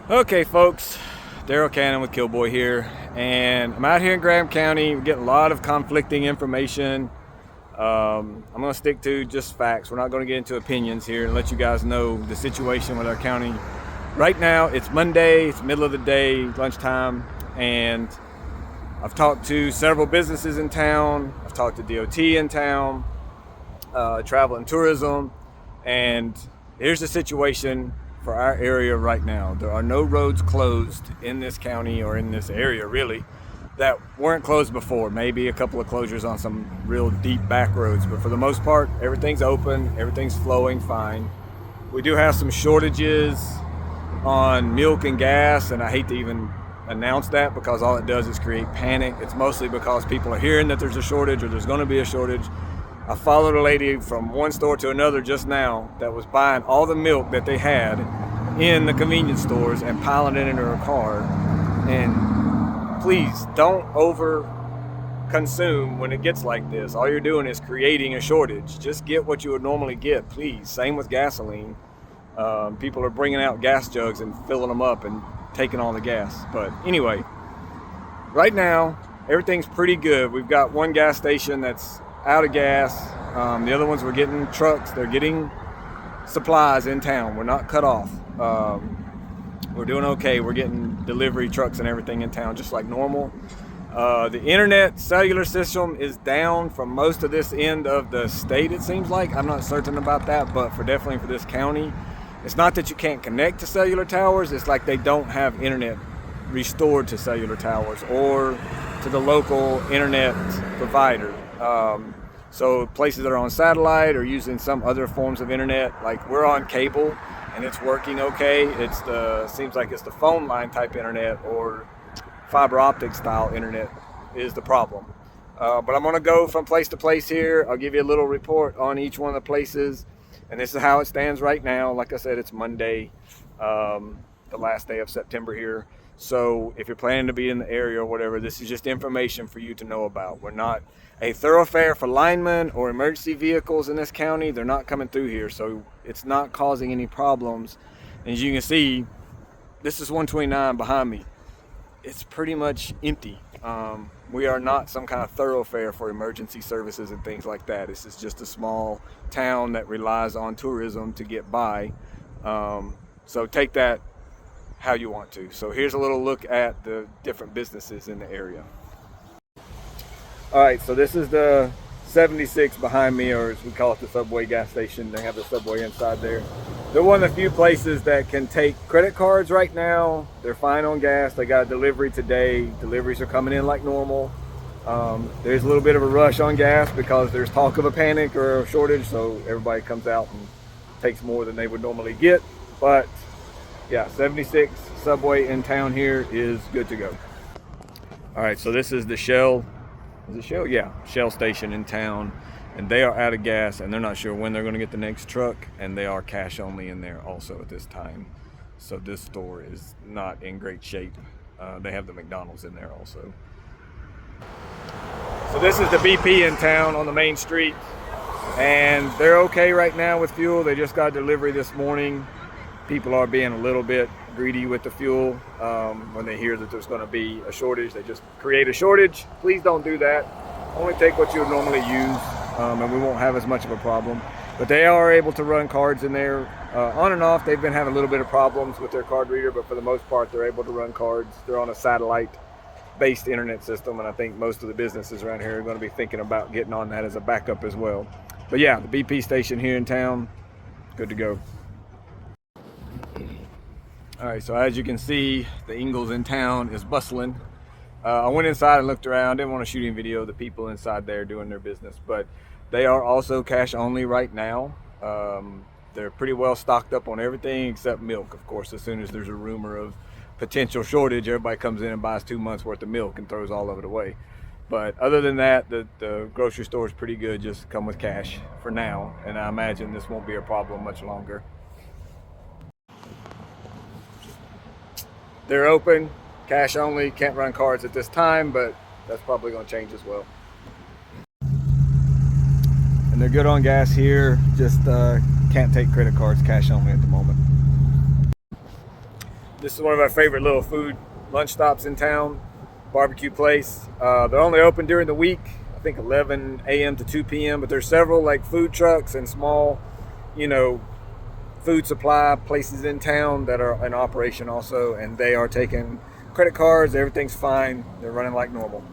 Okay, folks, Daryl Cannon with Killboy here, and I'm out here in Graham County. We're getting a lot of conflicting information. I'm going to stick to just facts. We're not going to get into opinions here and let you guys know the situation with our county. Right now, it's Monday, it's middle of the day, lunchtime, and I've talked to several businesses in town. I've talked to DOT in town, travel and tourism, and here's the situation for our area right now. There are no roads closed in this county or in this area really that weren't closed before. Maybe a couple of closures on some real deep back roads, but for the most part, everything's open, everything's flowing fine. We do have some shortages on milk and gas, and I hate to even announce that because all it does is create panic. It's mostly because people are hearing that there's a shortage or there's going to be a shortage. I followed a lady from one store to another just now that was buying all the milk that they had in the convenience stores and piling it into her car. And please don't over consume when it gets like this. All you're doing is creating a shortage. Just get what you would normally get, please. Same with gasoline. People are bringing out gas jugs and filling them up and taking all the gas. But anyway, right now, everything's pretty good. We've got one gas station that's out of gas. The other ones, we're getting trucks. They're getting supplies in town. We're not cut off. We're doing okay. We're getting delivery trucks and everything in town just like normal. The internet cellular system is down for most of this end of the state, it seems like. I'm not certain about that, but definitely for this county. It's not that you can't connect to cellular towers. It's like they don't have internet restored to cellular towers or to the local internet provider. So places that are on satellite or using some other forms of internet, like we're on cable and it's working okay. Seems like it's the phone line type internet or fiber optic style internet is the problem. But I'm gonna go from place to place here. I'll give you a little report on each one of the places. And this is how it stands right now. Like I said, it's Monday, the last day of September here. So if you're planning to be in the area or whatever, this is just information for you to know about. We're not a thoroughfare for linemen or emergency vehicles in this county. They're not coming through here, so it's not causing any problems. And as you can see, this is 129 behind me. It's pretty much empty. We are not some kind of thoroughfare for emergency services and things like that. This is just a small town that relies on tourism to get by. So take that how you want to. So here's a little look at the different businesses in the area. All right, so this is the 76 behind me, or as we call it, the Subway gas station. They have the Subway inside there. They're one of the few places that can take credit cards right now. They're fine on gas. They got a delivery today. Deliveries are coming in like normal. There's a little bit of a rush on gas because there's talk of a panic or a shortage, so everybody comes out and takes more than they would normally get. But yeah, 76 Subway in town here is good to go. All right, so this is the Shell. Is it Shell? Yeah, Shell station in town. And they are out of gas and they're not sure when they're going to get the next truck, and they are cash only in there also at this time. So this store is not in great shape. They have the McDonald's in there also. So this is the BP in town on the main street, and they're okay right now with fuel. They just got delivery this morning. People are being a little bit greedy with the fuel. When they hear that there's going to be a shortage, they just create a shortage. Please don't do that. Only take what you would normally use, and we won't have as much of a problem. But they are able to run cards in there on and off. They've been having a little bit of problems with their card reader, but for the most part, they're able to run cards. They're on a satellite-based internet system, and I think most of the businesses around here are going to be thinking about getting on that as a backup as well. But yeah, the BP station here in town, good to go. All right, so as you can see, the Ingalls in town is bustling. I went inside and looked around. Didn't want to shoot any video of the people inside there doing their business, but they are also cash only right now. They're pretty well stocked up on everything except milk. Of course, as soon as there's a rumor of potential shortage, everybody comes in and buys 2 months worth of milk and throws all of it away. But other than that, the grocery store is pretty good. Just come with cash for now, and I imagine this won't be a problem much longer. They're open, cash only, can't run cards at this time, but that's probably going to change as well. And they're good on gas here, just can't take credit cards, cash only at the moment. This is one of our favorite little food lunch stops in town, barbecue place. They're only open during the week, I think 11 a.m. to 2 p.m., but there's several like food trucks and small, food supply places in town that are in operation also, and they are taking credit cards. Everything's fine. They're running like normal.